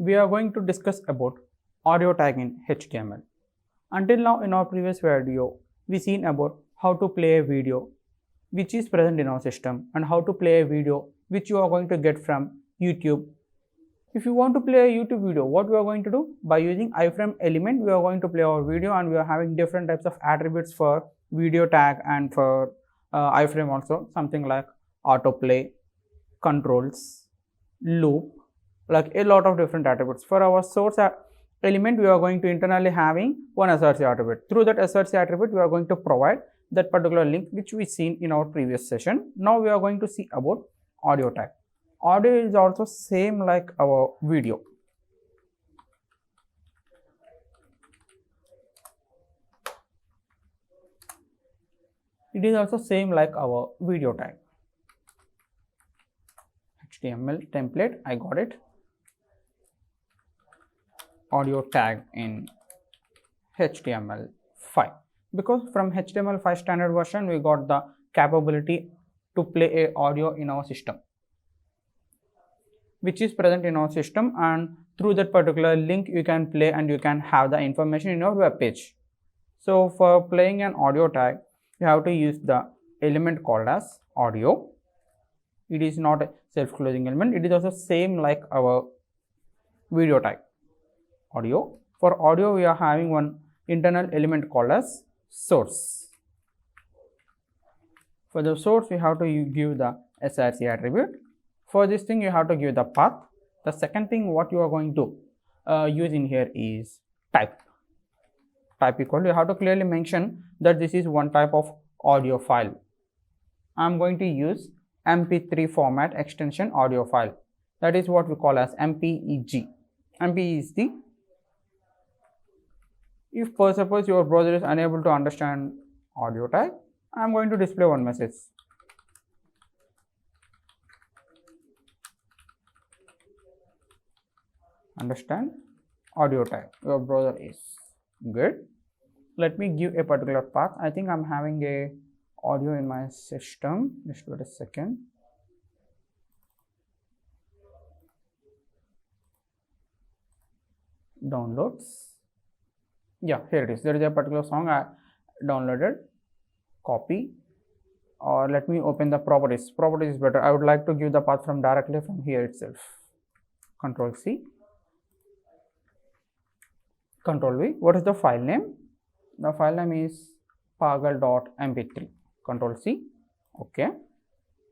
we are going to discuss about audio tag in HTML. Until now in our previous video, we seen about how to play a video which is present in our system and how to play a video which you are going to get from YouTube. If you want to play a YouTube video, what we are going to do? By using iframe element, we are going to play our video, and we are having different types of attributes for video tag and for iframe also, something like autoplay, controls, loop, like a lot of different attributes. For our source element, we are going to internally having one src attribute. Through that src attribute, we are going to provide that particular link which we seen in our previous session. Now we are going to see about audio tag. Audio is also same like our video. It is also same like our video tag. HTML template, I got it. Audio tag in HTML5, because from HTML5 standard version we got the capability to play a audio in our system, which is present in our system, and through that particular link you can play and you can have the information in your web page. So for playing an audio tag, you have to use the element called as audio. It is not a self-closing element. It is also same like our video tag. Audio. For audio, we are having one internal element called as source. For the source, we have to give the src attribute. For this thing, you have to give the path. The second thing what you are going to use in here is type. Type equal to, you have to clearly mention that this is one type of audio file. I am going to use MP3 format extension audio file. That is what we call as MPEG. MP is the, if for suppose your browser is unable to understand audio tag, I am going to display one message. Understand audio tag. Your browser is good. Let me give a particular path. I think I'm having a audio in my system. Just wait a second. Downloads. Yeah, here it is. There is a particular song I downloaded. Copy, or let me open the properties. Properties is better. I would like to give the path from directly from here itself. Control C, Control V. What is the file name? The file name is pagal.mp3. Control C, okay,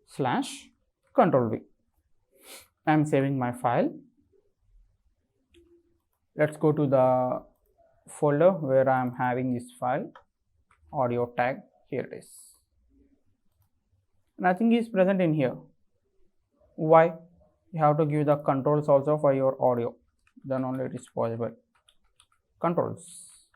slash Control V. I am saving my file. Let's go to the folder where I am having this file, audio tag. Here it is. Nothing is present in here. Why? You have to give the controls also for your audio, then only it is possible. Controls.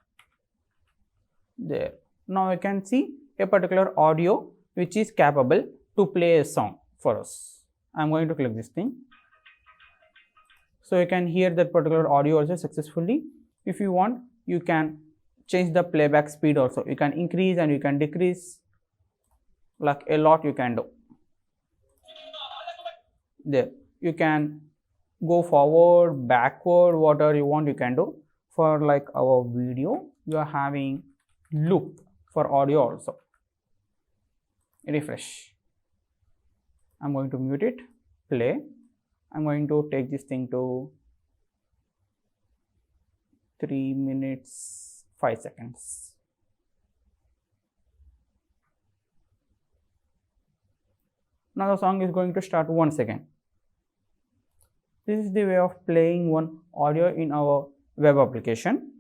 There. Now you can see a particular audio which is capable to play a song for us. I am going to click this thing. So you can hear that particular audio also successfully. If you want, you can change the playback speed also. You can increase and you can decrease, like a lot you can do. There. You can go forward, backward, whatever you want you can do. For like our video, you are having loop for audio also. Refresh. I'm going to mute it, play. I'm going to take this thing to 3 minutes 5 seconds. Now the song is going to start once again. This is the way of playing one audio in our web application.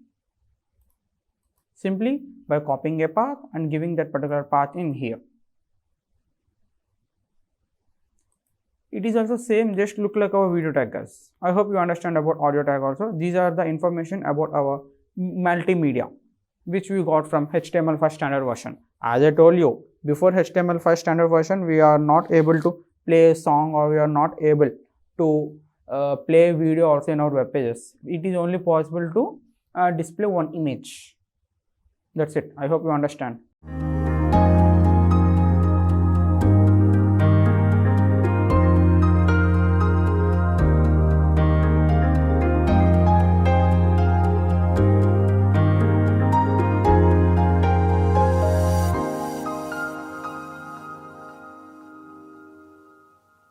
Simply by copying a path and giving that particular path in here. It is also same, just look like our video tag, guys. I hope you understand about audio tag also. These are the information about our multimedia which we got from HTML5 standard version. As I told you, before HTML5 standard version, we are not able to play a song, or we are not able to play video also in our web pages. It is only possible to display one image. That's it. I hope you understand.